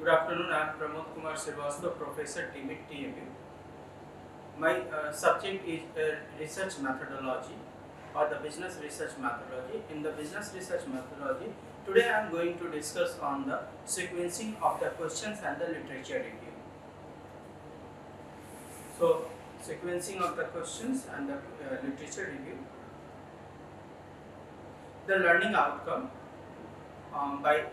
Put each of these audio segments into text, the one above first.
Good afternoon. I am Pramod Kumar Srivastava, Professor Team at TMU. My subject is research methodology or the business research methodology. In the business research methodology, today I am going to discuss on the sequencing of the questions and the literature review. So, sequencing of the questions and the literature review. The learning outcome. By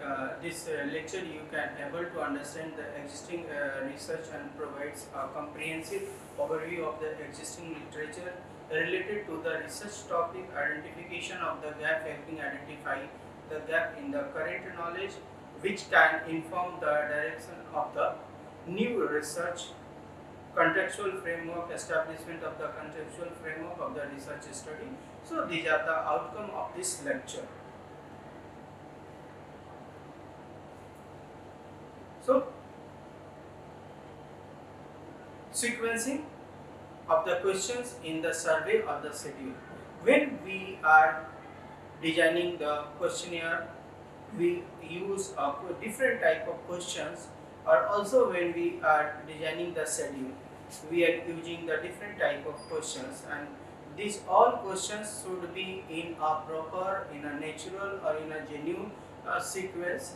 this lecture, you can able to understand the existing research and provides a comprehensive overview of the existing literature related to the research topic, identification of the gap, helping identify the gap in the current knowledge, which can inform the direction of the new research, contextual framework, establishment of the contextual framework of the research study. So these are the outcome of this lecture. So, sequencing of the questions in the survey or the schedule. When we are designing the questionnaire, we use a different type of questions, or also when we are designing the schedule, we are using the different type of questions, and these all questions should be in a proper, in a natural or in a genuine sequence.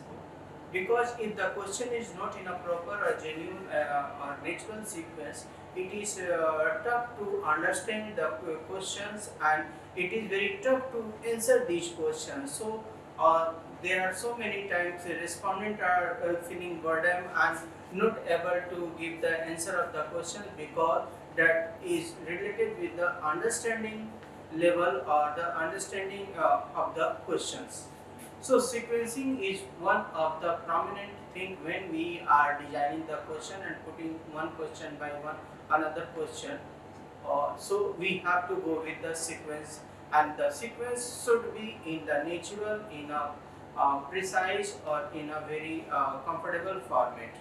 Because if the question is not in a proper or genuine or natural sequence, it is tough to understand the questions, and it is very tough to answer these questions. So there are so many times the respondents are feeling burdened and not able to give the answer of the question, because that is related with the understanding level or the understanding of the questions. So sequencing is one of the prominent thing when we are designing the question and putting one question by one another question. So we have to go with the sequence, and the sequence should be in the natural, in a precise or in a very comfortable format.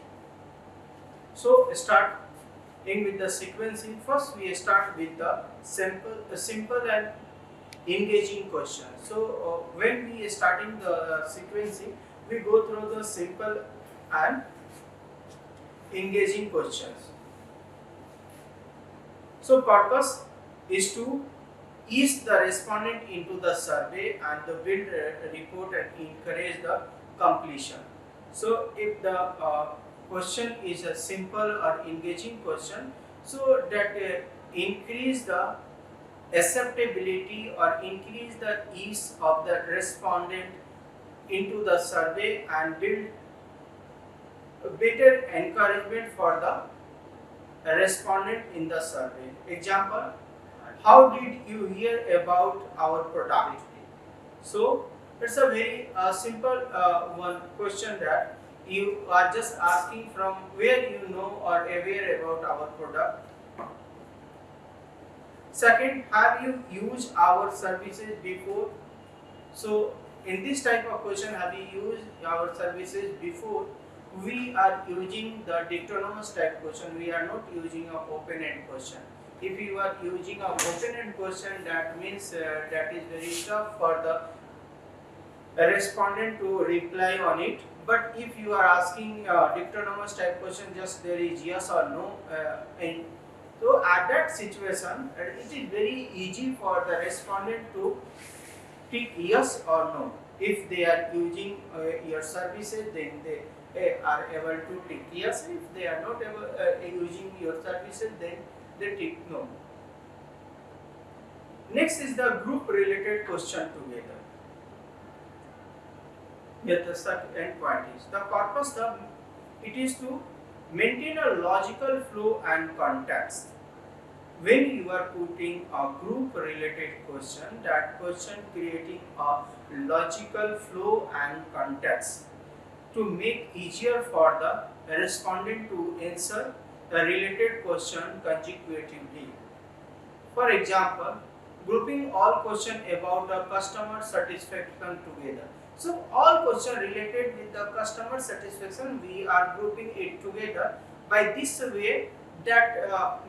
So starting with the sequencing, first we start with the simple and engaging question. So when we are starting the sequencing, we go through the simple and engaging questions. So purpose is to ease the respondent into the survey and the build a report and encourage the completion. So if the question is a simple or engaging question, so that increase the acceptability or increase the ease of the respondent into the survey and build better encouragement for the respondent in the survey. Example, how did you hear about our product? So it's a very simple one question, that you are just asking from where you know or aware about our product. Second, have you used our services before? So in this type of question, have you used our services before? We are using the dictonymous type question. We are not using an open-end question. If you are using an open-end question, that means that is very tough for the respondent to reply on it. But if you are asking dictonymous type question, just there is yes or no so at that situation, it is very easy for the respondent to tick yes or no. If they are using your services, then they are able to tick yes. If they are not able, using your services, then they tick no. Next is the group related question together. Here the second point is the purpose. It is to maintain a logical flow and context. When you are putting a group related question, that question creating a logical flow and context to make easier for the respondent to answer the related question consecutively. For example, grouping all questions about the customer satisfaction together. So all questions related with the customer satisfaction, we are grouping it together. By this way, that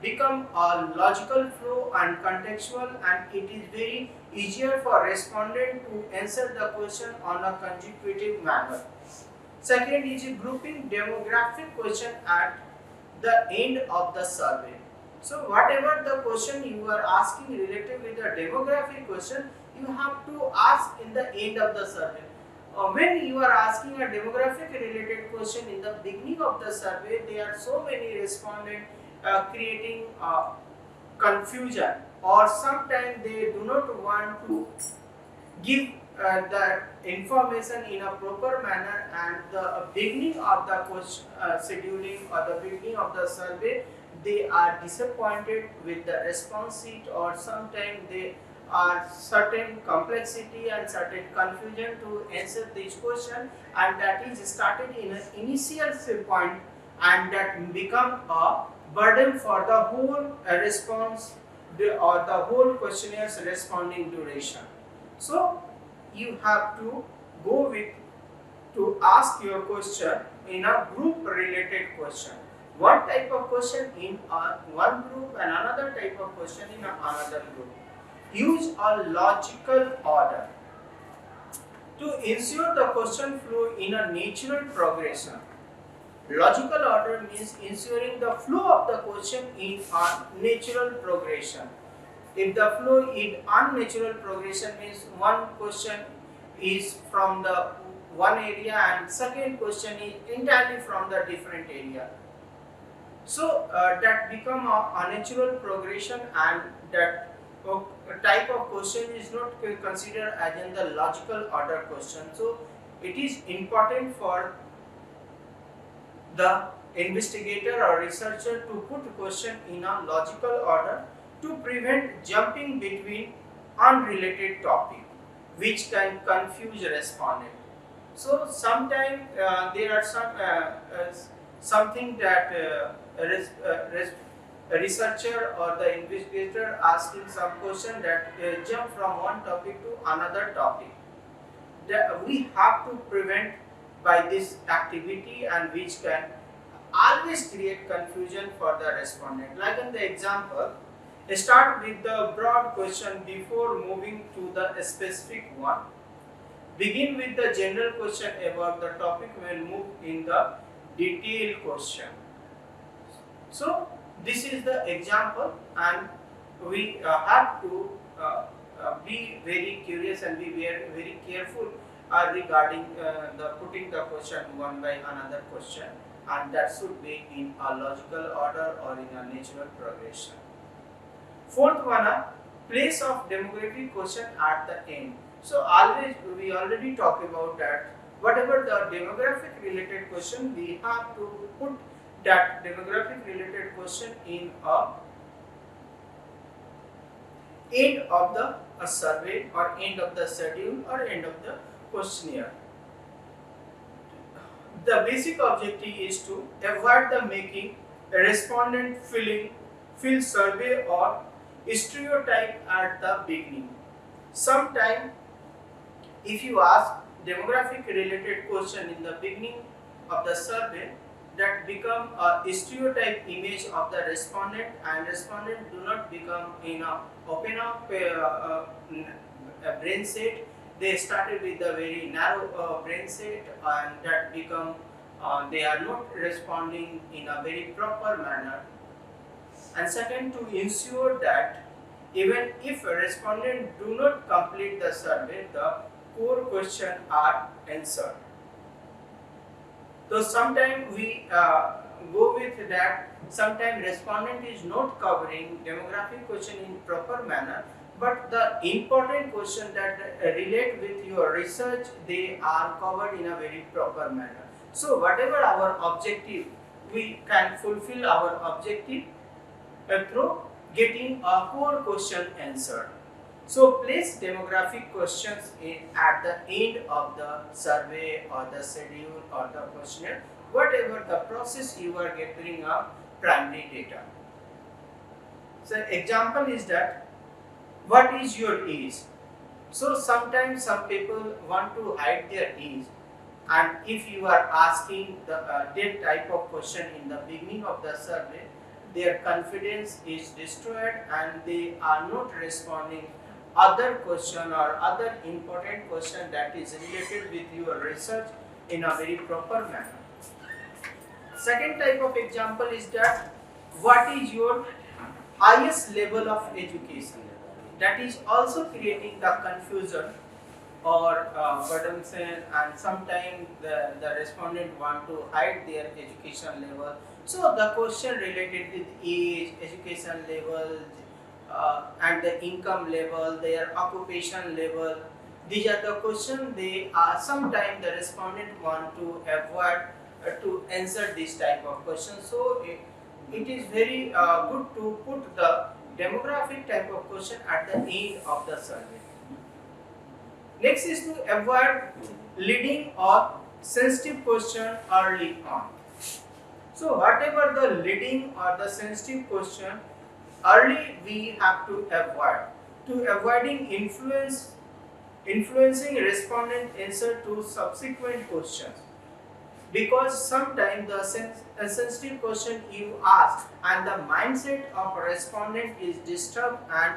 become a logical flow and contextual, and it is very easier for respondent to answer the question on a consecutive manner. Second is grouping demographic question at the end of the survey. So whatever the question you are asking related with the demographic question, you have to ask in the end of the survey. When you are asking a demographic related question in the beginning of the survey, there are so many respondents creating confusion, or sometimes they do not want to give the information in a proper manner, and the beginning of the question, scheduling or the beginning of the survey, they are disappointed with the response sheet, or sometimes they are certain complexity and certain confusion to answer this question, and that is started in an initial point, and that become a burden for the whole response or the whole questionnaires responding duration. So you have to go with to ask your question in a group related question. One type of question in one group and another type of question in another group. Use a logical order to ensure the question flow in a natural progression. Logical order means ensuring the flow of the question in a natural progression. If the flow is unnatural progression, means one question is from the one area and second question is entirely from the different area. So that become a unnatural progression, and that type of question is not considered as in the logical order question. So it is important for the investigator or researcher to put question in a logical order to prevent jumping between unrelated topic, which can confuse respondent. So sometimes there are something that a researcher or the investigator asking some question that jump from one topic to another topic. We have to prevent by this activity, and which can always create confusion for the respondent. Like in the example, start with the broad question before moving to the specific one. Begin with the general question about the topic when move in the detailed question. So this is the example, and we have to be very curious and be very careful regarding the putting the question one by another question, and that should be in a logical order or in a natural progression. Fourth one, place of demographic question at the end. So always we already talked about that. Whatever the demographic related question, we have to put that demographic related question in a end of the survey, or end of the schedule, or end of the questionnaire. The basic objective is to avoid the making a respondent fill survey or stereotype at the beginning. Sometime if you ask demographic related question in the beginning of the survey, that become a stereotype image of the respondent, and respondent do not become in a open up brain set. They started with a very narrow brain set, and that become they are not responding in a very proper manner. And second, to ensure that even if a respondent do not complete the survey, the core question are answered. So sometimes we go with that. Sometimes respondent is not covering demographic question in proper manner, but the important question that relate with your research, they are covered in a very proper manner. So whatever our objective, we can fulfill our objective through getting a core question answered. So place demographic questions at the end of the survey or the schedule or the questionnaire, whatever the process you are gathering up primary data. So example is that, what is your age? So sometimes some people want to hide their age, and if you are asking that type of question in the beginning of the survey, their confidence is destroyed and they are not responding other question or other important question that is related with your research in a very proper manner. Second type of example is that what is your highest level of education? That is also creating the confusion or burdensome, and sometimes the respondent want to hide their education level. So the question related with age, education level, and the income level, their occupation level, these are the questions they are. Sometimes the respondent want to avoid to answer this type of questions. So it is very good to put the demographic type of question at the end of the survey. Next is to avoid leading or sensitive question early on. So whatever the leading or the sensitive question, early we have to avoid. To avoiding influencing respondent answer to subsequent questions. Because sometimes the sensitive question you ask and the mindset of a respondent is disturbed, and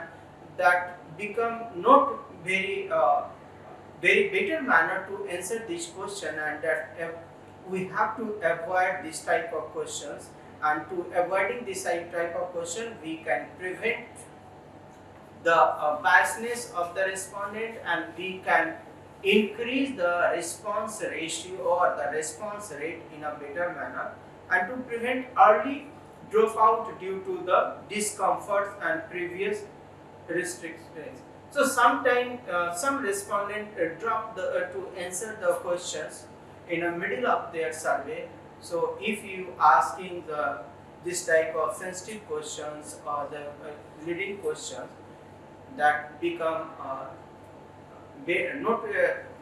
that become not very better manner to answer this question, and that we have to avoid this type of questions, and to avoiding this type of question we can prevent the biasness of the respondent, and we can increase the response ratio or the response rate in a better manner, and to prevent early dropout due to the discomforts and previous restrictions. So sometimes some respondent drop to answer the questions in the middle of their survey. So if you asking this type of sensitive questions or the leading questions, that become not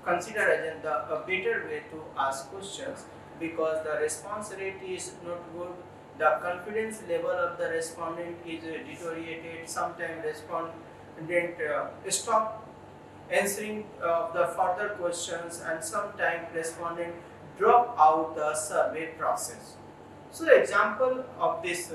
considered as a better way to ask questions, because the response rate is not good, the confidence level of the respondent is deteriorated, sometimes respondent stop answering the further questions, and sometimes respondent drop out the survey process. So example of this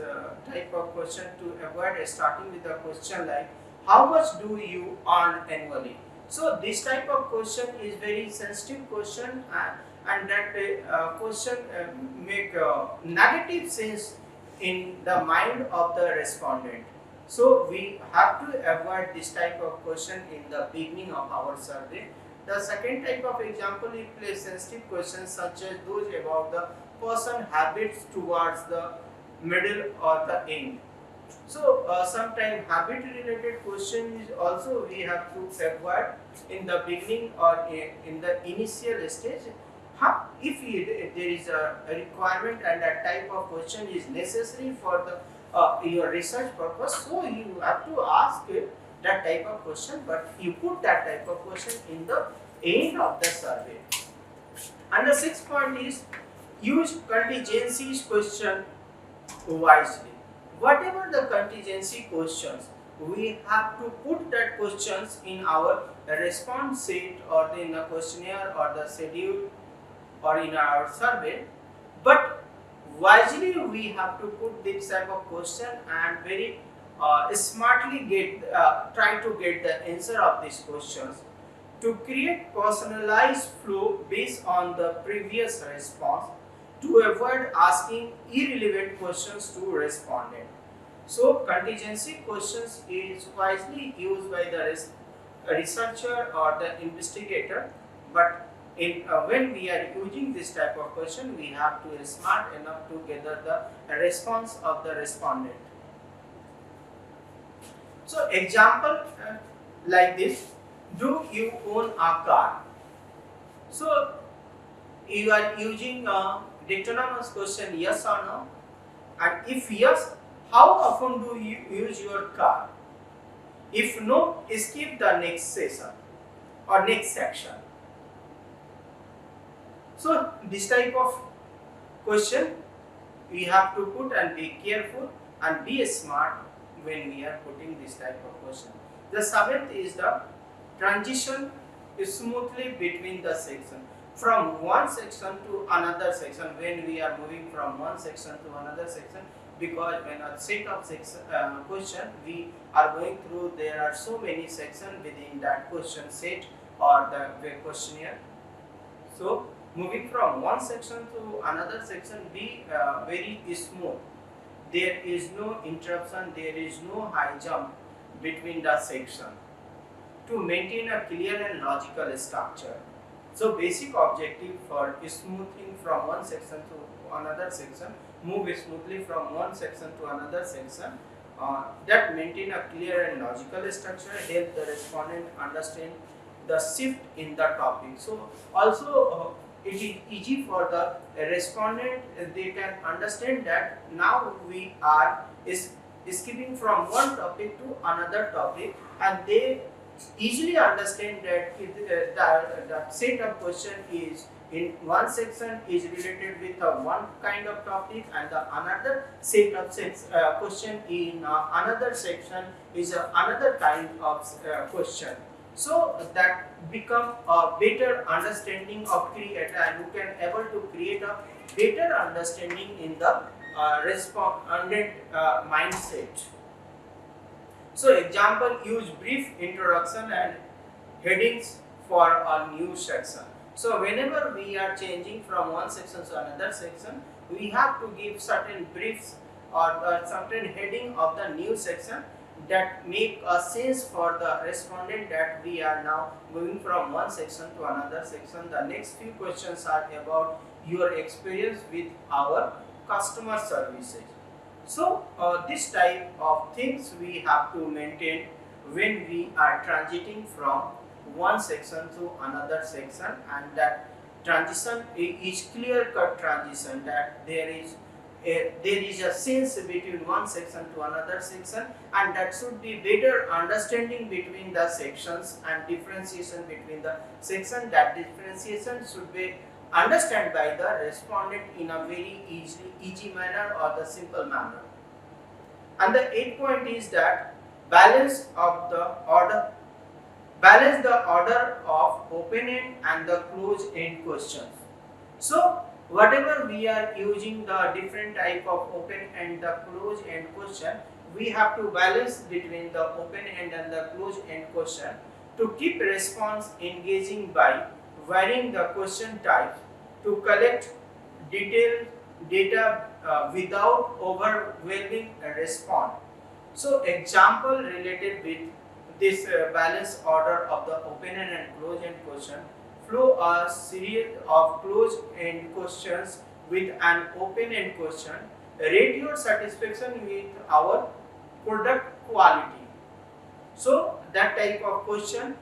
type of question to avoid, starting with a question like, how much do you earn annually? So this type of question is very sensitive question, and that question make negative sense in the mind of the respondent. So we have to avoid this type of question in the beginning of our survey. The second type of example is place sensitive questions such as those about the person habits towards the middle or the end. So sometimes habit related question is also we have to avoid in the beginning or in the initial stage. If there is a requirement and a type of question is necessary for the your research purpose, so you have to ask that type of question, but you put that type of question in the end of the survey. And the sixth point is use contingencies question wisely. Whatever the contingency questions, we have to put that questions in our response sheet or in the questionnaire or the schedule or in our survey, but wisely we have to put this type of question and very smartly try to get the answer of these questions to create personalized flow based on the previous response, to avoid asking irrelevant questions to respondent. So contingency questions is wisely used by the researcher or the investigator, but when we are using this type of question, we have to be smart enough to gather the response of the respondent. So example like this, do you own a car? So you are using a autonomous question, yes or no, and if yes, how often do you use your car? If no, skip the next session or next section. So this type of question we have to put, and be careful and be smart when we are putting this type of question. The seventh is the transition smoothly between the section, from one section to another section, when we are moving from one section to another section, because when a set of question we are going through, there are so many sections within that question set or the questionnaire. So moving from one section to another section be very smooth. There is no interruption, there is no high jump between the section to maintain a clear and logical structure. So basic objective for smoothing from one section to another section, move smoothly from one section to another section, that maintain a clear and logical structure, help the respondent understand the shift in the topic. So also it is easy for the respondent, they can understand that now we are skipping from one topic to another topic, and they easily understand that the set of question is in one section is related with one kind of topic, and the another set of question in another section is another kind of question. So that become a better understanding of creator, and you can able to create a better understanding in the respondent mindset. So example, use brief introduction and headings for a new section. So whenever we are changing from one section to another section, we have to give certain briefs or certain heading of the new section that make a sense for the respondent that we are now moving from one section to another section. The next few questions are about your experience with our customer services. So this type of things we have to maintain when we are transiting from one section to another section, and that transition is clear cut transition, that there is a sense between one section to another section, and that should be better understanding between the sections and differentiation between the section. That differentiation should be understood by the respondent in a very easy manner or the simple manner. And the 8th point is that balance the order of open end and the close end questions. So whatever we are using the different type of open and the close end question, we have to balance between the open end and the close end question to keep response engaging by varying the question type, to collect detailed data without overwhelming a response. So example related with this balance order of the open end and close end question, flow a series of close end questions with an open end question, rate your satisfaction with our product quality. So that type of question,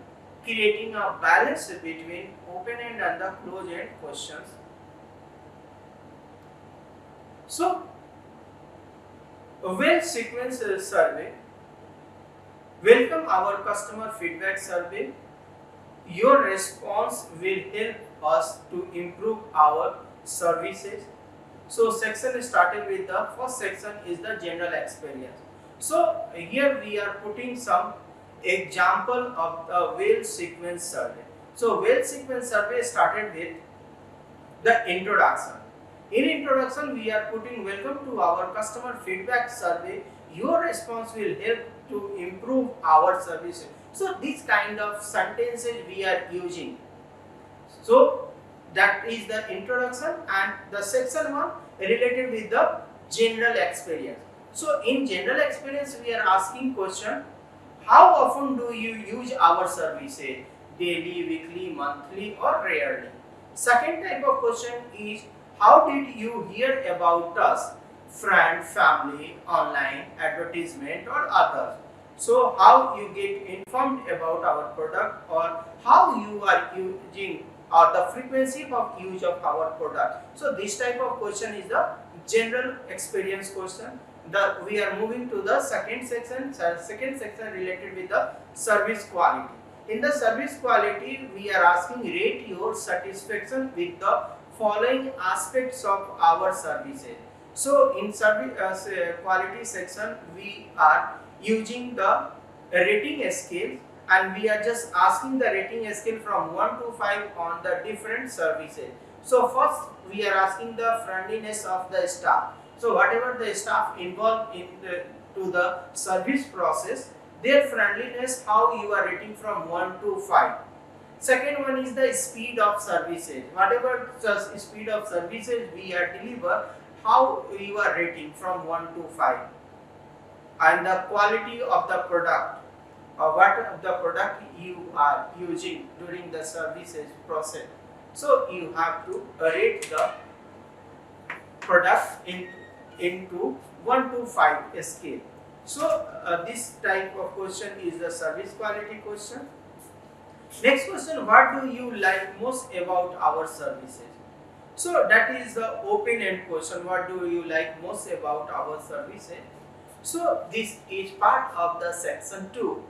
creating a balance between open end and the close end questions. So a well sequenced survey, welcome our customer feedback survey. Your response will help us to improve our services. So section started with the first section is the general experience. So here we are putting some example of the well sequenced survey. So well sequenced survey started with the introduction. In introduction, we are putting welcome to our customer feedback survey. Your response will help to improve our services. So this kind of sentences we are using. So that is the introduction, and the section 1 related with the general experience. So in general experience, we are asking question, how often do you use our services? Daily, weekly, monthly, or rarely? Second type of question is, how did you hear about us? Friend, family, online, advertisement, or others. So how you get informed about our product, or how you are using, or the frequency of use of our product. So this type of question is the general experience question. We are moving to the second section. Second section related with the service quality. In the service quality, we are asking, rate your satisfaction with the following aspects of our services. So in service quality section, we are using the rating scale, and we are just asking the rating scale from 1 to 5 on the different services. So first we are asking the friendliness of the staff. So whatever the staff involved in the service process, their friendliness, how you are rating from 1 to 5. Second one is the speed of services. Whatever the speed of services we are deliver, how you are rating from 1 to 5, and the quality of the product, or what the product you are using during the services process. So you have to rate the product into 1 to 5 scale. So this type of question is the service quality question. Next question, what do you like most about our services? So that is the open-end question. What do you like most about our services? So this is part of the section 2,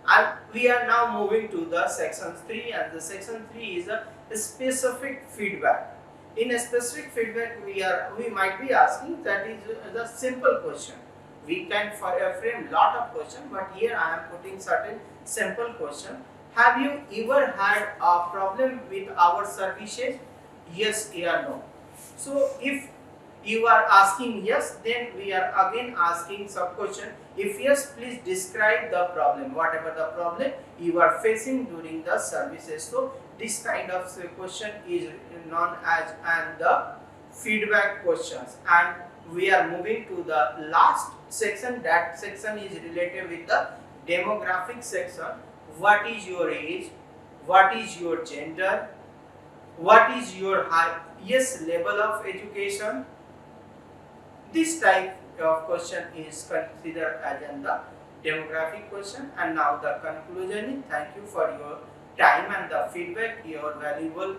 and we are now moving to the section 3, and the section 3 is a specific feedback. In a specific feedback, we might be asking, that is the simple question. We can frame lot of questions, but here I am putting certain simple question. Have you ever had a problem with our services? Yes or no? So if you are asking yes, then we are again asking sub question. If yes, please describe the problem, whatever the problem you are facing during the services. So this kind of question is known as and the feedback questions. And we are moving to the last section. That section is related with the demographic section. What is your age? What is your gender? What is your highest level of education? This type of question is considered as the demographic question. And now the conclusion is, thank you for your time and the feedback, your valuable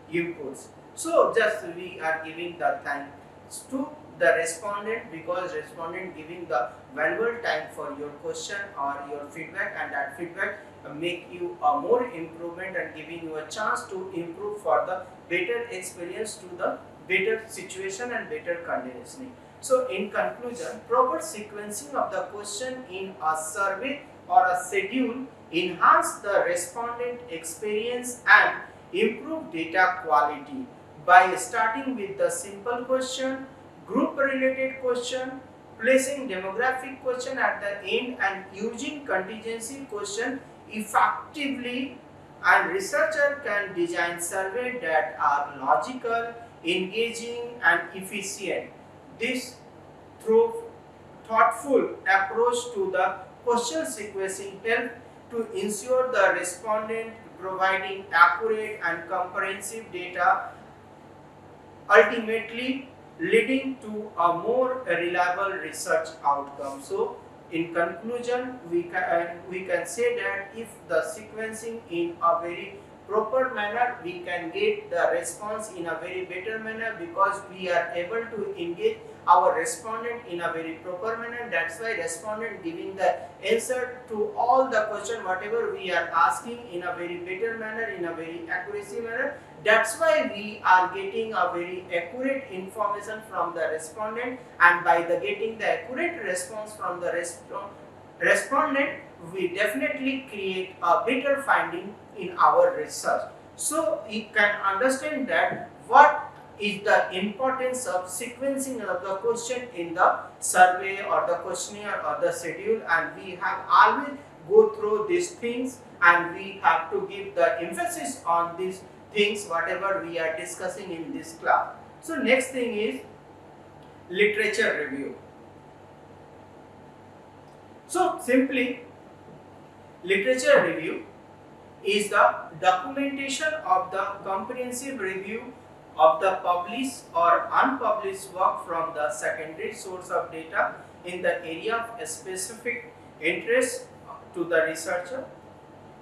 inputs. So just we are giving the thanks to the respondent, because respondent giving the valuable time for your question or your feedback, and that feedback make you a more improvement and giving you a chance to improve for the better experience to the better situation and better conditioning. So in conclusion, proper sequencing of the question in a survey or a schedule enhance the respondent experience and improve data quality by starting with the simple question, group related question, placing demographic question at the end, and using contingency question effectively. And researcher can design surveys that are logical, engaging and efficient. This through thoughtful approach to the question sequencing help to ensure the respondent providing accurate and comprehensive data, ultimately leading to a more reliable research outcome. So in conclusion, we can say that if the sequencing in a very proper manner, we can get the response in a very better manner, because we are able to engage our respondent in a very proper manner. That's why respondent giving the answer to all the question whatever we are asking in a very better manner, in a very accuracy manner. That's why we are getting a very accurate information from the respondent, and by the getting the accurate response from the respondent, we definitely create a better finding in our research. So you can understand that what is the importance of sequencing of the question in the survey or the questionnaire or the schedule, and we have always go through these things, and we have to give the emphasis on these things whatever we are discussing in this class. So next thing is literature review. So simply, literature review is the documentation of the comprehensive review of the published or unpublished work from the secondary source of data in the area of specific interest to the researcher,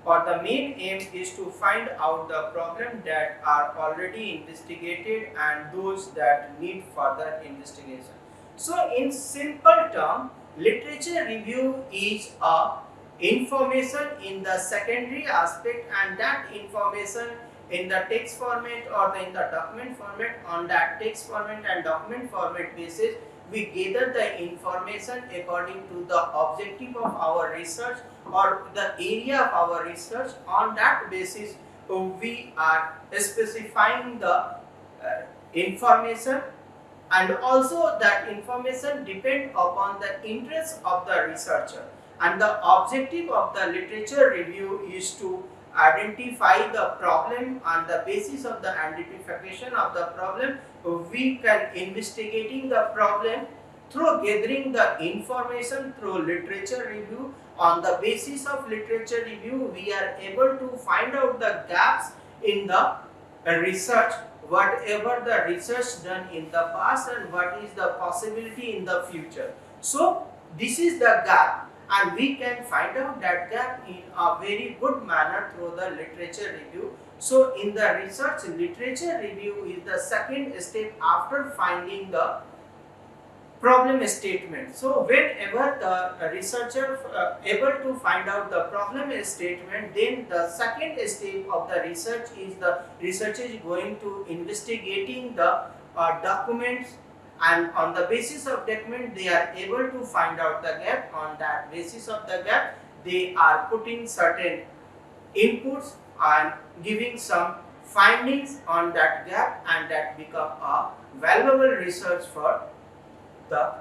or the main aim is to find out the problems that are already investigated and those that need further investigation. So in simple term, literature review is a information in the secondary aspect, and that information in the text format or in the document format. On that text format and document format basis, we gather the information according to the objective of our research or the area of our research. On that basis, we are specifying the information, and also that information depend upon the interest of the researcher. And the objective of the literature review is to identify the problem. On the basis of the identification of the problem, we can investigating the problem through gathering the information through literature review. On the basis of literature review, we are able to find out the gaps in the research, whatever the research done in the past and what is the possibility in the future. So this is the gap, and we can find out that gap in a very good manner through the literature review. So in the research, literature review is the second step after finding the problem statement. So whenever the researcher able to find out the problem statement, then the second step of the research is the researcher is going to investigating the documents, and on the basis of document they are able to find out the gap. On that basis of the gap, they are putting certain inputs and giving some findings on that gap, and that become a valuable research for the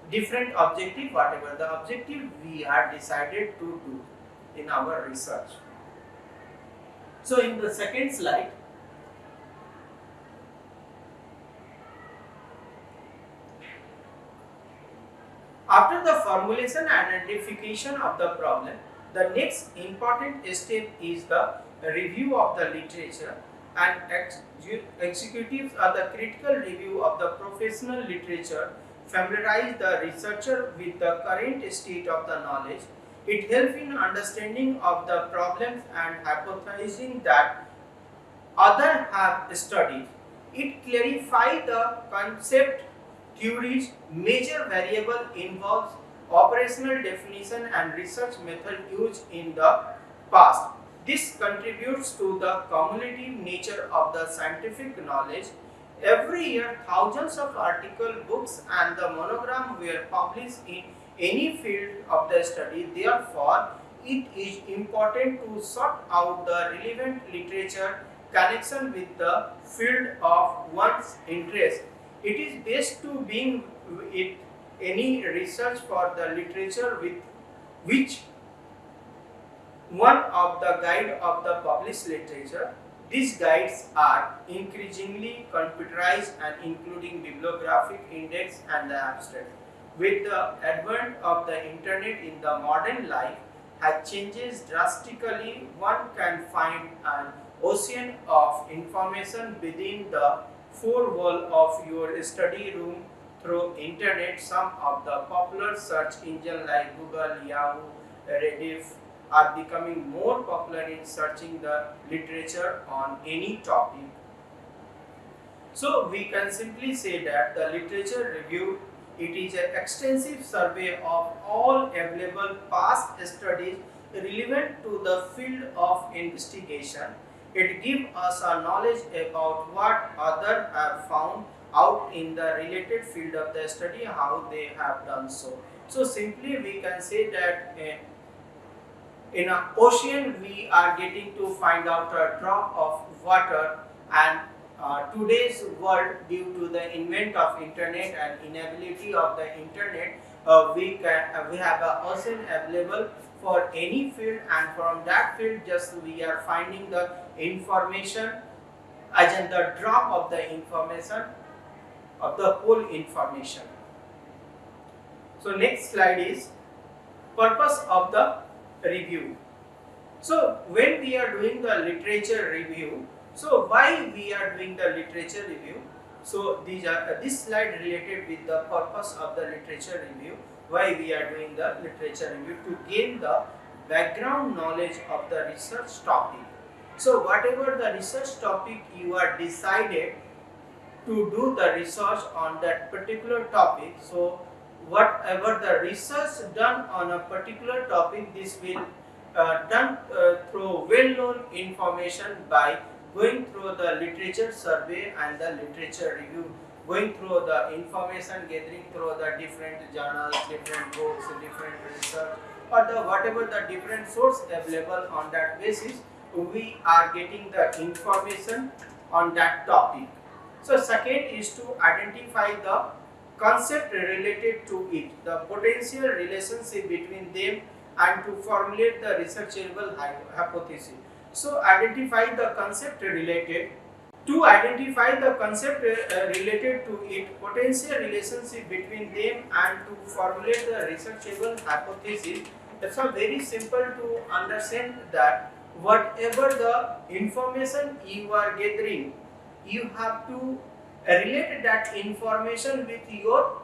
different objective, whatever the objective we are decided to do in our research. So in the second slide, after the formulation and identification of the problem, the next important step is the review of the literature, and executives are the critical review of the professional literature, familiarize the researcher with the current state of the knowledge. It helps in understanding of the problems and hypothesizing that others have studied. It clarifies the concept, theories, major variable involves operational definition and research method used in the past. This contributes to the cumulative nature of the scientific knowledge. Every year, thousands of articles, books, and the monograms were published in any field of the study. Therefore, it is important to sort out the relevant literature connection with the field of one's interest. It is best to begin with any research for the literature with which one of the guide of the published literature. These guides are increasingly computerized and including bibliographic index and the abstract. With the advent of the internet in the modern life has changes drastically, one can find an ocean of information within the four walls of your study room through internet. Some of the popular search engines like Google, Yahoo, Reddit are becoming more popular in searching the literature on any topic. So we can simply say that the literature review, it is an extensive survey of all available past studies relevant to the field of investigation. It gives us a knowledge about what others have found out in the related field of the study, how they have done so. So simply we can say that in an ocean we are getting to find out a drop of water, and today's world, due to the invent of internet and inability of the internet, we have an ocean available for any field, and from that field just we are finding the information as in the drop of the information of the whole information. So next slide is purpose of the review. So when we are doing the literature review, so why we are doing the literature review? So these are this slide related with the purpose of the literature review. Why we are doing the literature review? To gain the background knowledge of the research topic. So whatever the research topic you are decided to do the research on that particular topic, so whatever the research done on a particular topic, this will done through well-known information by going through the literature survey and the literature review, going through the information gathering through the different journals, different books, different research, or the whatever the different source available. On that basis, we are getting the information on that topic. So second is to identify the concept related to it, the potential relationship between them, and to formulate the researchable hypothesis. So identify the concept related. To identify the concept related to it, potential relationship between them, and to formulate the researchable hypothesis, it's a very simple to understand that whatever the information you are gathering, you have to relate that information with your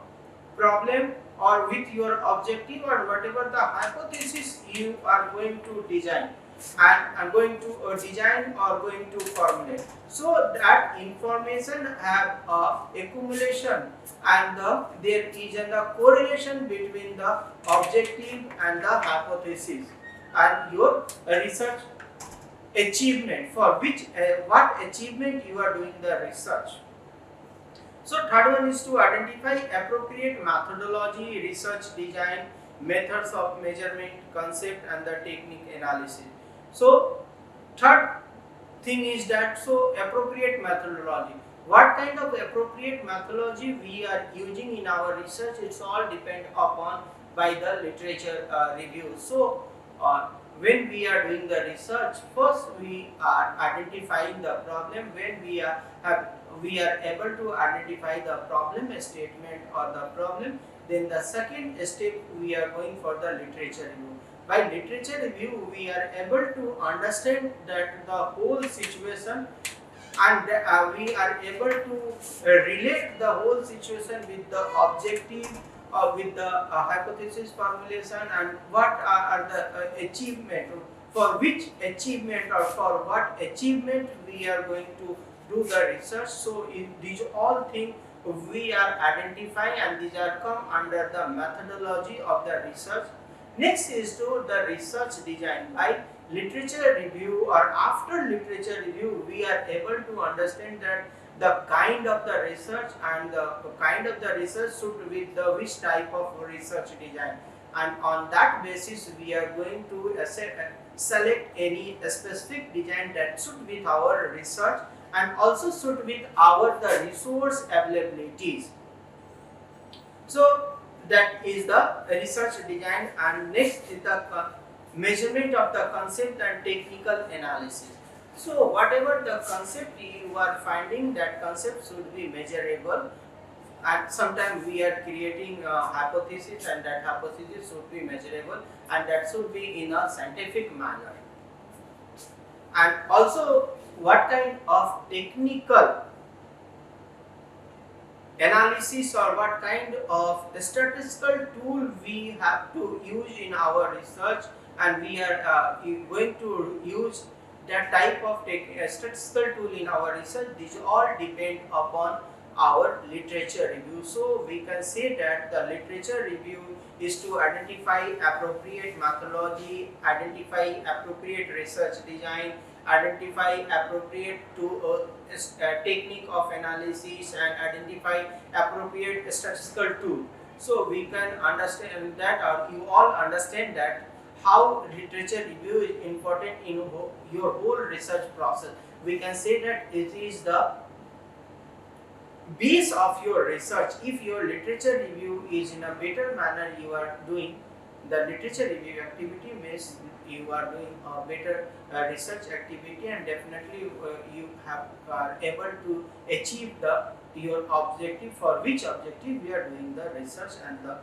problem or with your objective or whatever the hypothesis you are going to design and are going to design or going to formulate. So that information have a accumulation and there is a correlation between the objective and the hypothesis and your research achievement, for which what achievement you are doing the research. So third one is to identify appropriate methodology, research design, methods of measurement, concept and the technique analysis. So third thing is that appropriate methodology. What kind of appropriate methodology we are using in our research, it's all depend upon by the literature review. So when we are doing the research, first we are identifying the problem. When we are able to identify the problem statement or the problem, then the second step we are going for the literature review. By literature review, we are able to understand that the whole situation, and we are able to relate the whole situation with the objective or with the hypothesis formulation, and what are the achievement, for which achievement or for what achievement we are going to do the research. So these all things we are identifying, and these are come under the methodology of the research. Next is to the research design. By literature review or after literature review, we are able to understand that the kind of the research and the kind of the research should with the which type of research design, and on that basis we are going to select any specific design that should with our research and also should with our the resource availabilities. So that is the research design, and next is the measurement of the concept and technical analysis. So whatever the concept you are finding, that concept should be measurable, and sometimes we are creating a hypothesis, and that hypothesis should be measurable, and that should be in a scientific manner. And also what kind of technical analysis or what kind of statistical tool we have to use in our research, and we are going to use that type of statistical tool in our research. These all depend upon our literature review. So we can say that the literature review is to identify appropriate methodology, identify appropriate research design, identify appropriate technique of analysis, and identify appropriate statistical tool. So we can understand that, or you all understand that how literature review is important in your whole research process. We can say that it is the base of your research. If your literature review is in a better manner, you are doing the literature review activity means you are doing a better research activity, and definitely you are able to achieve your objective, for which objective we are doing the research. And the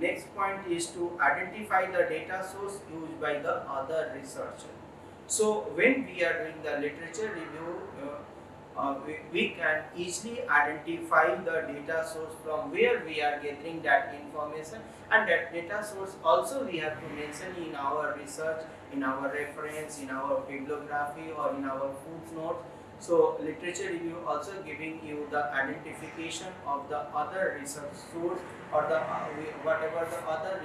next point is to identify the data source used by the other researcher. So when we are doing the literature review, we can easily identify the data source from where we are gathering that information, and that data source also we have to mention in our research, in our reference, in our bibliography or in our footnote. So literature review also giving you the identification of the other research source or the whatever the other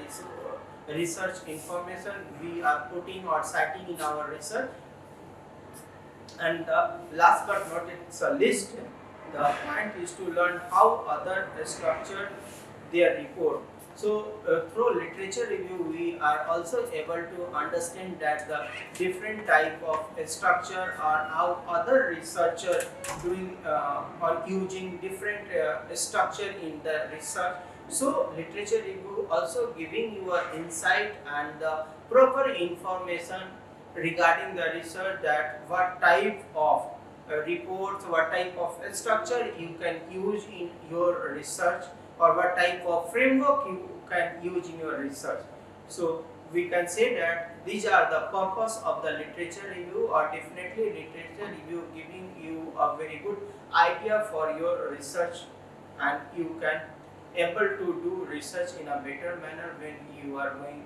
research information we are putting or citing in our research. And last but not least, the point is to learn how other structure their report. So through literature review, we are also able to understand that the different type of structure or how other researcher doing or using different structure in the research. So literature review also giving you an insight and the proper information regarding the research, that what type of reports, what type of structure you can use in your research, or what type of framework you can use in your research. So we can say that these are the purpose of the literature review, or definitely literature review giving you a very good idea for your research, and you can able to do research in a better manner when you are going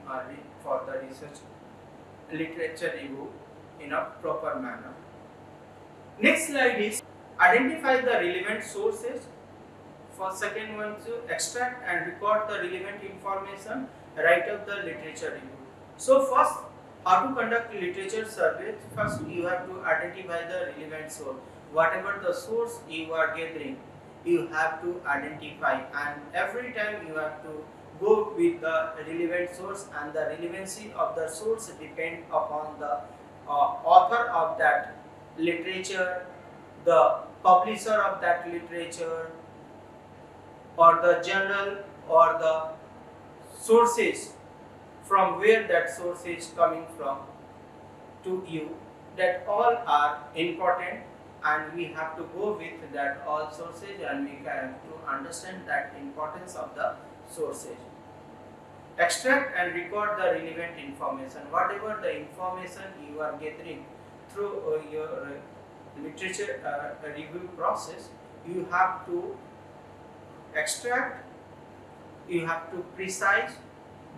for the research literature review in a proper manner. Next slide is identify the relevant sources. For second one, to extract and record the relevant information, write up the literature review. So first, how to conduct literature survey? First, you have to identify the relevant source. Whatever the source you are gathering, you have to identify, and every time you have to go with the relevant source, and the relevancy of the source depend upon the author of that literature, the publisher of that literature, or the journal, or the sources from where that source is coming from to you. That all are important, and we have to go with that all sources, and we have to understand that importance of the sources. Extract and record the relevant information. Whatever the information you are gathering through your literature review process, you have to extract, you have to precise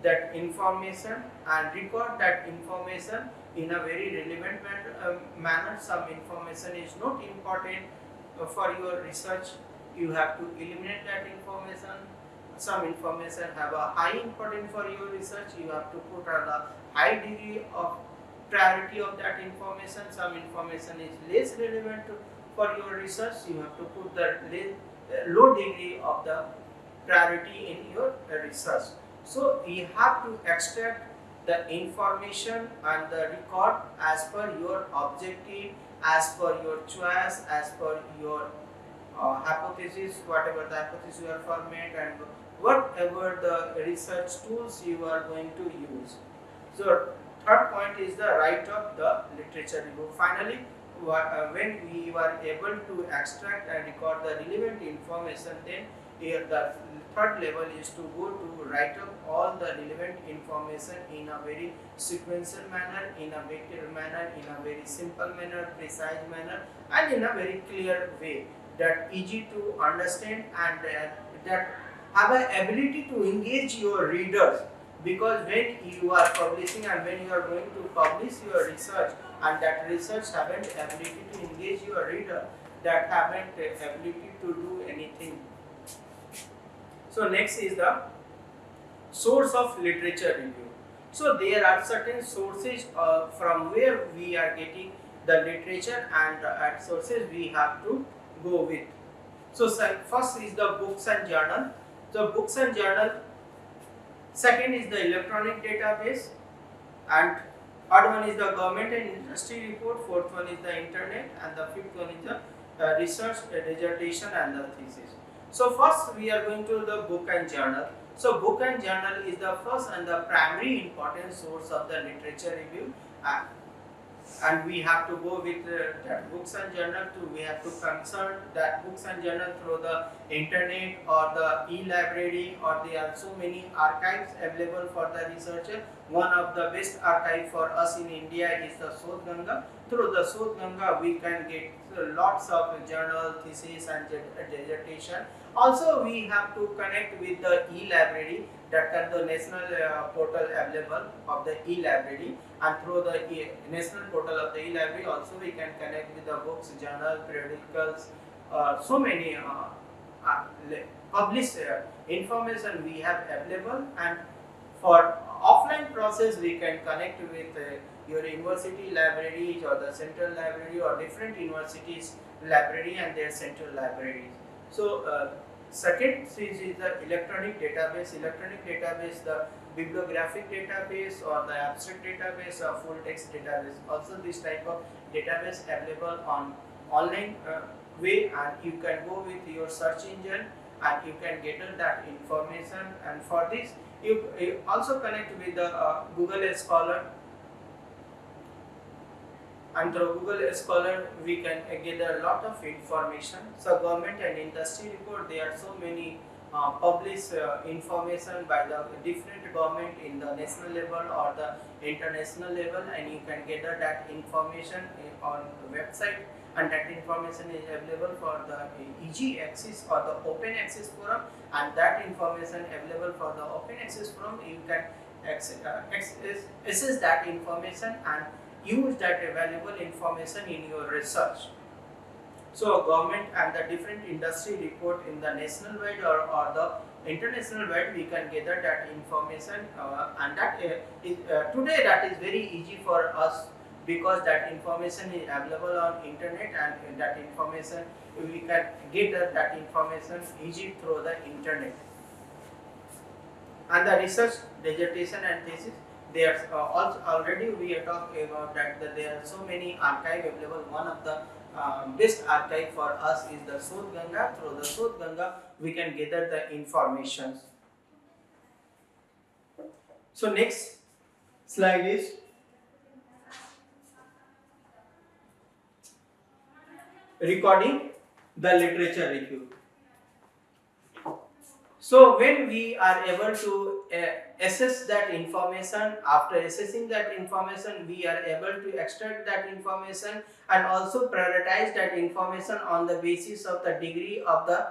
that information and record that information in a very relevant manner. Some information is not important for your research, you have to eliminate that information. Some information have a high importance for your research, you have to put a high degree of priority of that information. Some information is less relevant for your research, you have to put the low degree of the priority in your research. So you have to extract the information and the record as per your objective, as per your choice, as per your hypothesis, whatever the hypothesis you are forming, and whatever the research tools you are going to use. So third point is the write up the literature review. Finally, when we were able to extract and record the relevant information, then here the third level is to go to write up all the relevant information in a very sequential manner, in a better manner, in a very simple manner, precise manner, and in a very clear way that easy to understand, and that have an ability to engage your readers. Because when you are publishing and when you are going to publish your research, and that research haven't ability to engage your reader, that haven't ability to do anything. So next is the source of literature review. So there are certain sources from where we are getting the literature, and at sources we have to go with. So first is the books and journal. So books and journal. Second is the electronic database, and third one is the government and industry report. Fourth one is the internet, and the fifth one is the research, dissertation, and the thesis. So first we are going to the book and journal. So book and journal is the first and the primary important source of the literature review, and we have to go with that books and journal too. We have to consult that books and journal through the internet or the e-library, or there are so many archives available for the researcher. One of the best archive for us in India is the Sodh Ganga. Through the Sodh Ganga we can get lots of journal, thesis, and dissertation. Also we have to connect with the e-library, that are the national portal available of the e-library, and through the national portal of the e-library also we can connect with the books, journal, periodicals, so many published information we have available. And for offline process we can connect with your university libraries, or the central library, or different universities library and their central libraries. So second is the electronic database. Electronic database, the bibliographic database, or the abstract database, or full text database. Also this type of database available on online way, and you can go with your search engine and you can get that information. And for this You also connect with the Google Scholar, and through Google Scholar we can gather a lot of information. So government and industry report, there are so many published information by the different government in the national level or the international level, and you can gather that information on website, and that information is available for the easy access or the open access forum, and that information available for the open access forum, you can access that information and use that valuable information in your research. So government and the different industry report in the national wide or the international wide, we can gather that information, and that is today that is very easy for us, because that information is available on internet, and that information we can gather that information easy through the internet. And the research, dissertation and thesis, there's also already we are talking about that there are so many archive available. One of the best archive for us is the Sodh Ganga. Through the Sodh Ganga we can gather the information. So next slide is recording the literature review. So when we are able to assess that information, after assessing that information, we are able to extract that information and also prioritize that information on the basis of the degree of the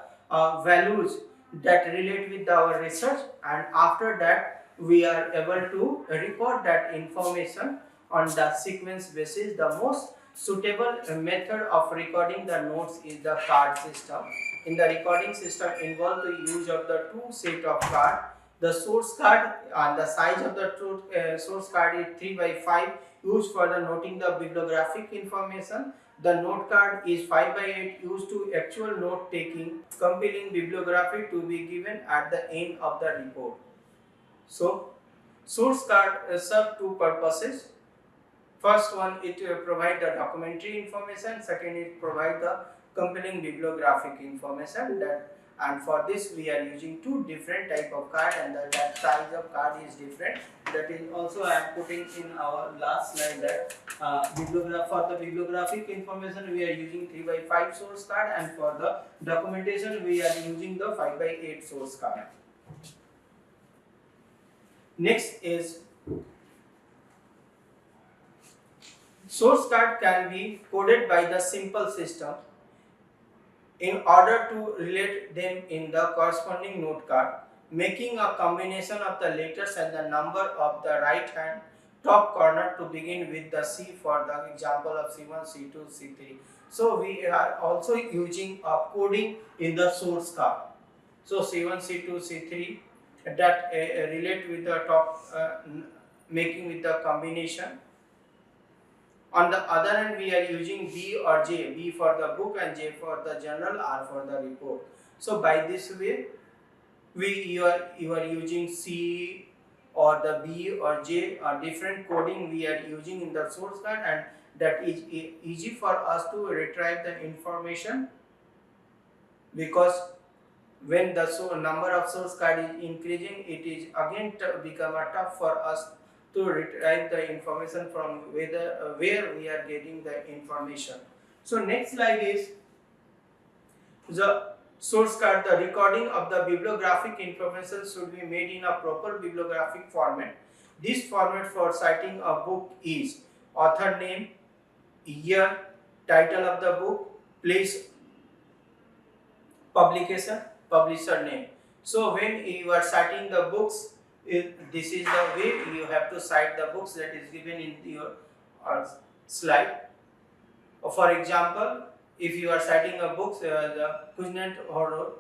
values that relate with our research, and after that we are able to record that information on the sequence basis. The most suitable method of recording the notes is the card system. In the recording system involve the use of the two set of card. The source card, and the size of the source card is 3 by 5, used for the noting the bibliographic information. The note card is 5 by 8, used to actual note taking, compiling bibliography to be given at the end of the report. So source card serve two purposes. First one, it provide the documentary information. Second, it provide the compelling bibliographic information. And for this we are using two different type of card, and that size of card is different. That is also I am putting in our last slide that for the bibliographic information we are using 3 by 5 source card, and for the documentation we are using the 5 by 8 source card. Next is source card can be coded by the simple system in order to relate them in the corresponding note card, making a combination of the letters and the number of the right hand top corner to begin with the C for the example of C1, C2, C3. So we are also using a coding in the source card. So C1, C2, C3 that relate with the top making with the combination. On the other hand, we are using B or J, B for the book and J for the journal, R for the report. So by this way, you are using C or the B or J or different coding we are using in the source card, and that is easy for us to retrieve the information, because when the number of source card is increasing, it is again become tough for us to retrieve the information from where we are getting the information. So next slide is the source card. The recording of the bibliographic information should be made in a proper bibliographic format. This format for citing a book is author name, year, title of the book, place, publication, publisher name. So when you are citing the books, this is the way you have to cite the books that is given in your slide. For example, if you are citing a book, the Kuznets Horror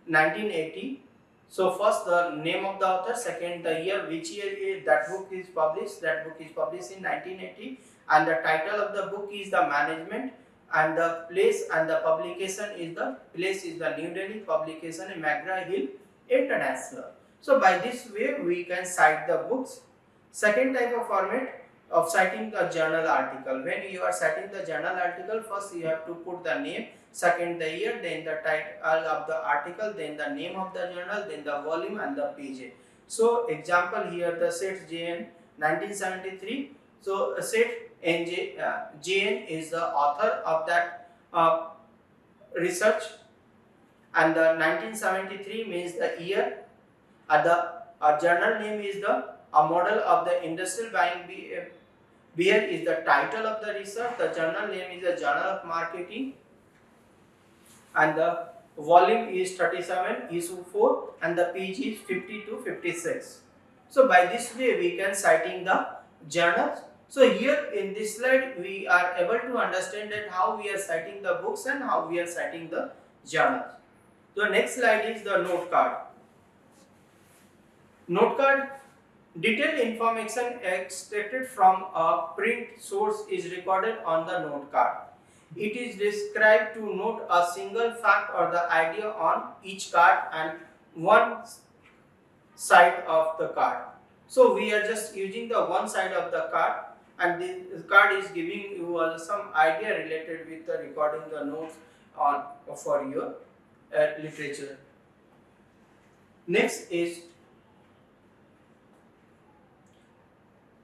1980, so first the name of the author, second the year which year that book is published. That book is published in 1980, and the title of the book is the management, and the place and the publication is the place is the New Delhi, publication in McGraw-Hill International. So by this way we can cite the books. Second type of format of citing the journal article. When you are citing the journal article, first you have to put the name, second the year, then the title of the article, then the name of the journal, then the volume and the page. So example here, the set JN 1973. So set JN is the author of that research, and the 1973 means the year. The journal name is the a model of the industrial buying beer is the title of the research. The journal name is the Journal of Marketing, and the volume is 37, issue 4, and the page is 50 to 56. So by this way we can citing the journals. So here in this slide we are able to understand that how we are citing the books and how we are citing the journals. The next slide is the note card. Note card, detailed information extracted from a print source is recorded on the note card. It is described to note a single fact or the idea on each card and one side of the card. So we are just using the one side of the card, and this card is giving you some idea related with the recording the notes on for your literature. Next is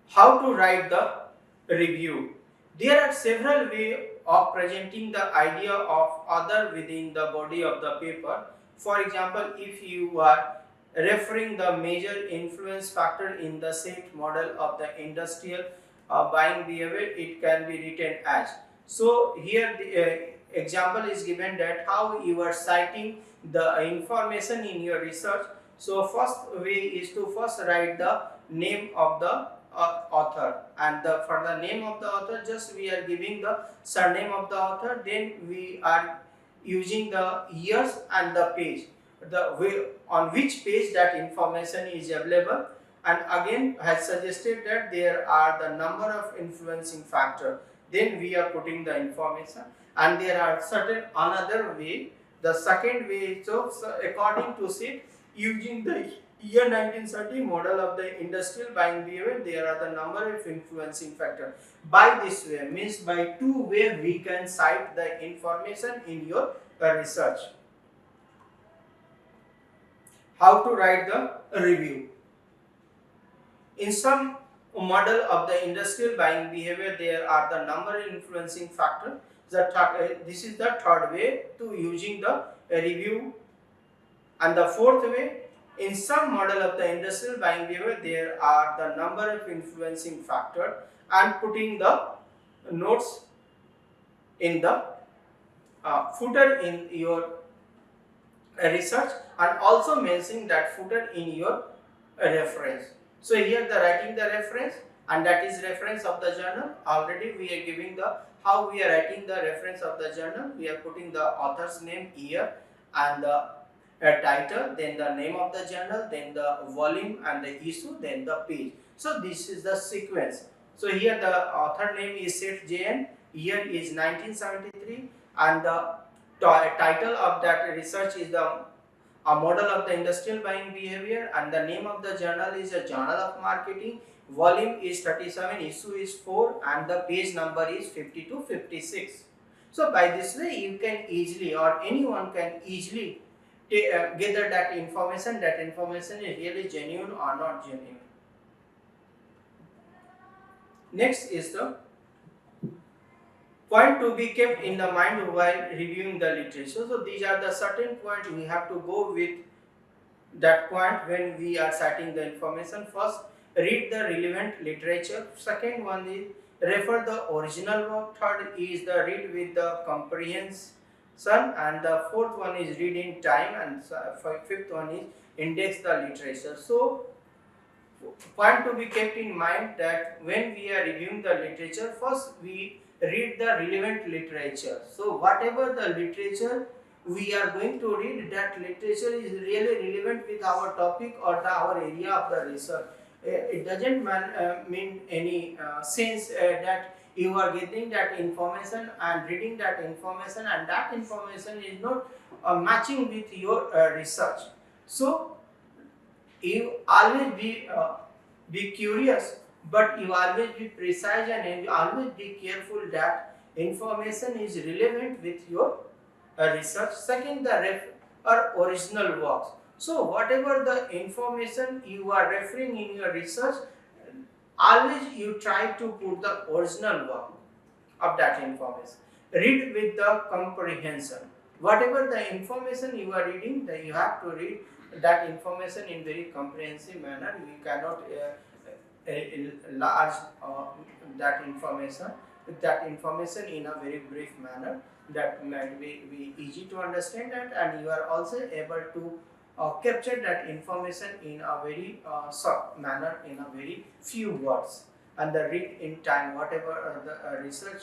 how to write the review. There are several ways of presenting the idea of author within the body of the paper. For example, if you are referring the major influence factor in the set model of the industrial buying behavior, it can be written as. So here the example is given that how you are citing the information in your research. So first way is to first write the name of the author, and for the name of the author just we are giving the surname of the author, then we are using the years and the page, the way on which page that information is available, and again has suggested that there are the number of influencing factor, then we are putting the information. And there are certain another way, the second way is so according to it using the year 1930 model of the industrial buying behavior, there are the number of influencing factor. By this way means by two way we can cite the information in your research. How to write the review. In some model of the industrial buying behavior, there are the number of influencing factor. This is the third way to using the review. And the fourth way, in some model of the industrial buying behavior, there are the number of influencing factor, and putting the notes in the footer in your research, and also mentioning that footer in your reference. So here the writing the reference, and that is reference of the journal. Already we are giving the how we are writing the reference of the journal. We are putting the author's name, year, and the title, then the name of the journal, then the volume and the issue, then the page. So this is the sequence. So here the author name is Seth JN, year is 1973, and the title of that research is the a model of the industrial buying behavior, and the name of the journal is a Journal of Marketing. Volume is 37, issue is 4, and the page number is 50 to 56. So by this way you can easily, or anyone can easily gather that information is really genuine or not genuine. Next is the point to be kept in the mind while reviewing the literature. So these are the certain points we have to go with that point when we are citing the information. First, read the relevant literature. Second one is refer the original work. Third is the read with the comprehension, and the fourth one is read in time, and fifth one is index the literature. So point to be kept in mind that when we are reviewing the literature, first we read the relevant literature. So whatever the literature we are going to read, that literature is really relevant with our topic or our area of the research. It doesn't mean any sense that you are getting that information and reading that information, and that information is not matching with your research. So you always be curious, but you always be precise, and you always be careful that information is relevant with your research. Second, the original works. So whatever the information you are referring in your research, always you try to put the original work of that information. Read with the comprehension. Whatever the information you are reading, that you have to read that information in very comprehensive manner. You cannot large that information in a very brief manner, that might be easy to understand, and you are also able to capture that information in a very short manner, in a very few words, and the read in time whatever the research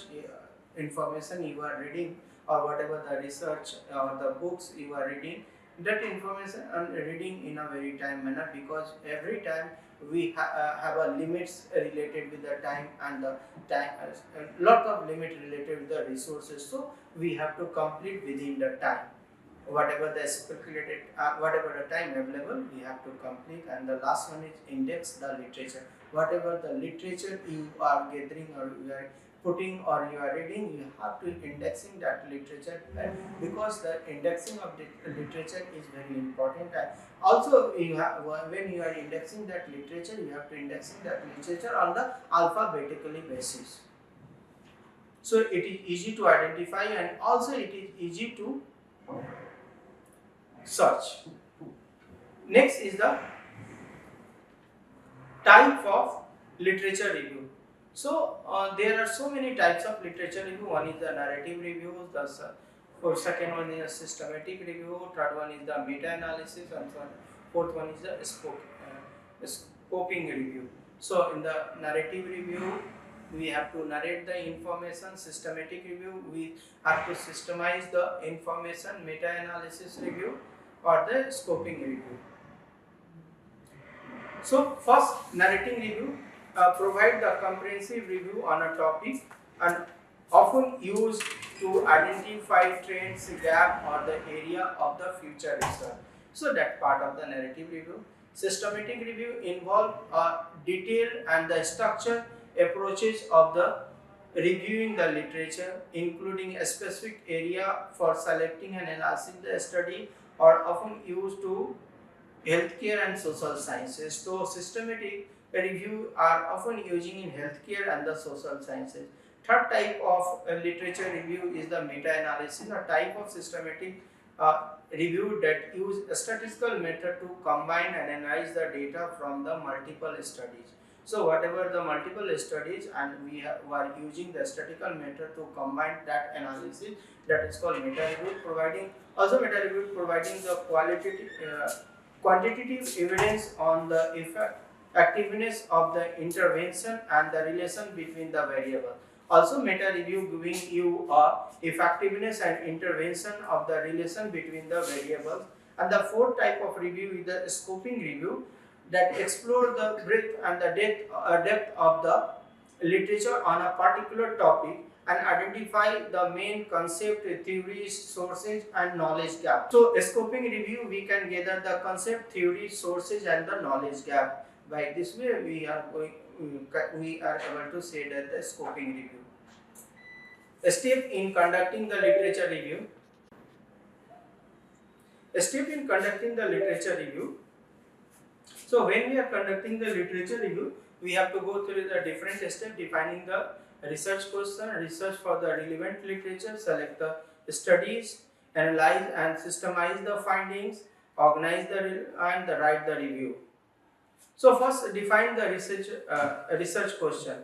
information you are reading, or whatever the research or the books you are reading, that information and reading in a very time manner, because every time we have a limits related with the time, and the time a lot of limit related with the resources, so we have to complete within the time, whatever the speculated whatever the time available we have to complete. And the last one is index the literature. Whatever the literature you are gathering, or you are putting, or you are reading, you have to indexing that literature, because the indexing of the literature is very important. And also you have, when you are indexing that literature, you have to indexing that literature on the alphabetically basis, so it is easy to identify, and also it is easy to search. Next is the type of literature review. So there are so many types of literature review. One is the narrative review, second one is a systematic review, third one is the meta-analysis, and so on. Fourth one is the scoping review. So in the narrative review, we have to narrate the information. Systematic review, we have to systemize the information. Meta-analysis review, or the scoping review. So first, narrating review provide the comprehensive review on a topic, and often used to identify trends, gap, or the area of the future research. So that part of the narrative review. Systematic review involve a detailed and the structured approaches of the reviewing the literature, including a specific area for selecting and analyzing the study, or often used to healthcare and social sciences. So systematic review are often using in healthcare and the social sciences. Third type of literature review is the meta-analysis, a type of systematic review that use a statistical method to combine and analyze the data from the multiple studies. So whatever the multiple studies, and we are using the statistical method to combine that analysis, that is called meta-review. Meta-review providing the quantitative evidence on the effectiveness of the intervention and the relation between the variables. Also, meta review giving you effectiveness and intervention of the relation between the variables. And the fourth type of review is the scoping review, that explore the breadth and the depth of the literature on a particular topic, and identify the main concept, theories, sources, and knowledge gap. So, scoping review, we can gather the concept, theory, sources, and the knowledge gap. By this way, we are able to say that the scoping review. A step in conducting the literature review. A step in conducting the literature review. So, when we are conducting the literature review, we have to go through the different steps, defining the research question, research for the relevant literature, select the studies, analyze and systemize the findings, organize and write the review. So first, define the research question.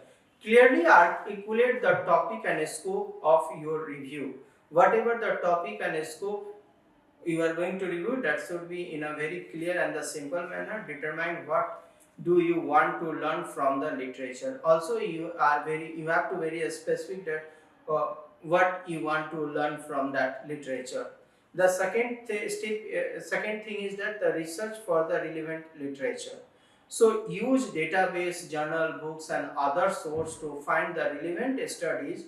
Clearly articulate the topic and scope of your review. Whatever the topic and scope you are going to review, that should be in a very clear and the simple manner. Determine what do you want to learn from the literature. Also, you have to very specific that what you want to learn from that literature. The second thing is that the research for the relevant literature. So use database, journal, books, and other source to find the relevant studies.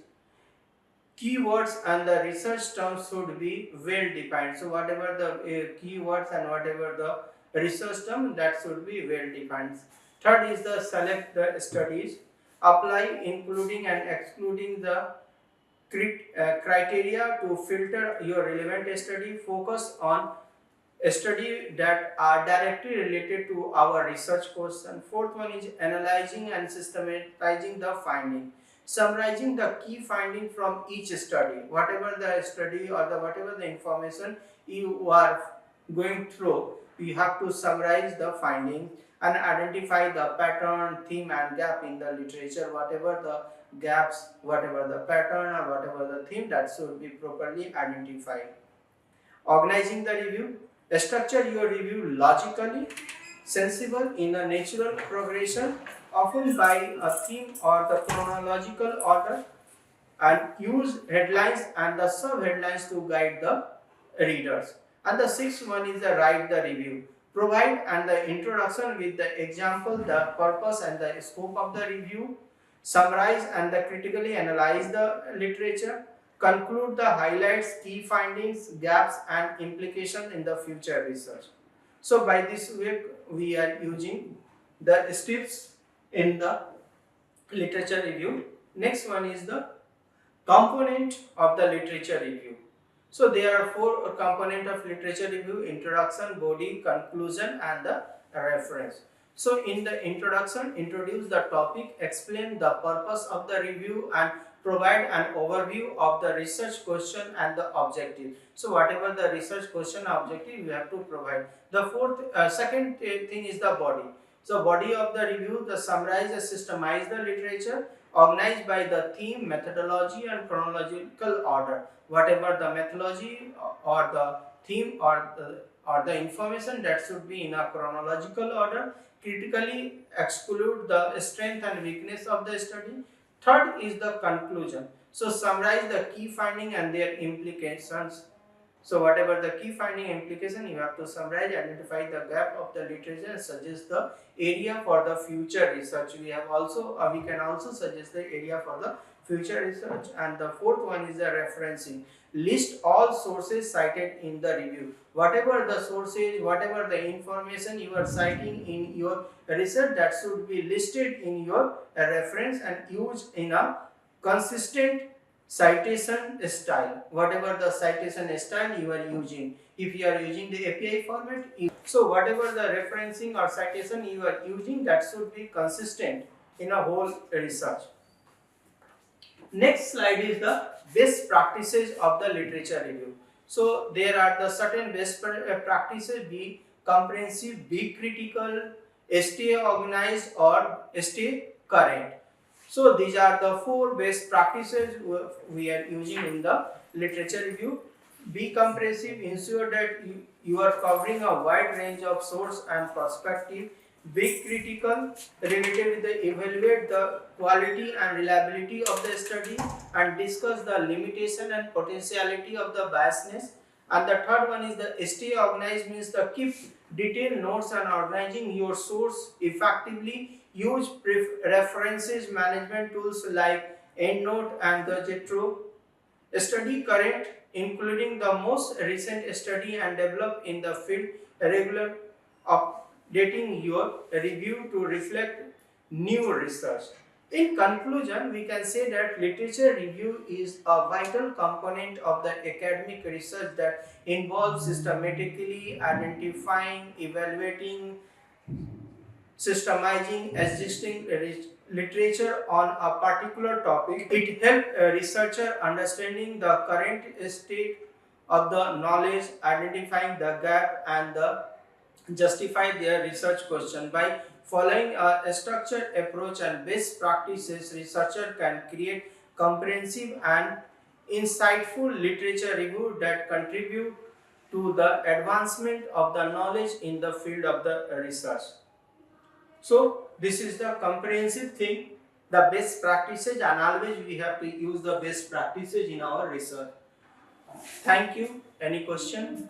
Keywords and the research terms should be well defined. So whatever the keywords and whatever the research term, that should be well defined. Third is the select the studies. Apply including and excluding the criteria to filter your relevant study. Focus on study that are directly related to our research question. Fourth one is analyzing and systematizing the finding, summarizing the key finding from each study. Whatever the study or the whatever the information you are going through, you have to summarize the findings and identify the pattern, theme and gap in the literature. Whatever the gaps, whatever the pattern or whatever the theme, that should be properly identified. Organizing the review, structure your review logically, sensible in a natural progression, often by a theme or the chronological order, and use headlines and the sub-headlines to guide the readers. And the sixth one is the write the review. Provide and the introduction with the example, the purpose and the scope of the review. Summarize and the critically analyze the literature. Conclude the highlights, key findings, gaps and implications in the future research. So by this way we are using the steps in the literature review. Next one is the component of the literature review. So there are four components of literature review: introduction, body, conclusion and the reference. So in the introduction, introduce the topic, explain the purpose of the review and provide an overview of the research question and the objective. So whatever the research question objective you have to provide. The second thing is the body. So body of the review, the summarize and systemize the literature, organized by the theme, methodology and chronological order. Whatever the methodology or the theme or the information, that should be in a chronological order. Critically exclude the strength and weakness of the study. Third is the conclusion. So summarize the key finding and their implications. So whatever the key finding implication, you have to summarize, identify the gap of the literature and suggest the area for the future research. We can also suggest the area for the future research. And the fourth one is the referencing. List all sources cited in the review. Whatever the sources, whatever the information you are citing in your research, that should be listed in your reference and used in a consistent citation style. Whatever the citation style you are using, if you are using the API format, so whatever the referencing or citation you are using, that should be consistent in a whole research. Next slide is the best practices of the literature review. So there are the certain best practices: be comprehensive, be critical, stay organized or stay current. So these are the four best practices we are using in the literature review. Be comprehensive, ensure that you are covering a wide range of source and perspective. Be critical, relatively evaluate the quality and reliability of the study and discuss the limitation and potentiality of the biasness. And the third one is the stay organized, means the keep detailed notes and organizing your source effectively. Use references management tools like EndNote and the Jetro. Study current, including the most recent study and develop in the field. Regular updating your review to reflect new research. In conclusion, we can say that literature review is a vital component of the academic research that involves systematically identifying, evaluating, systemizing existing literature on a particular topic. It helps a researcher understanding the current state of the knowledge, identifying the gap and justify their research question. By following a structured approach and best practices, researcher can create comprehensive and insightful literature review that contribute to the advancement of the knowledge in the field of the research. So this is the comprehensive thing, the best practices, and always we have to use the best practices in our research. Thank you. Any question?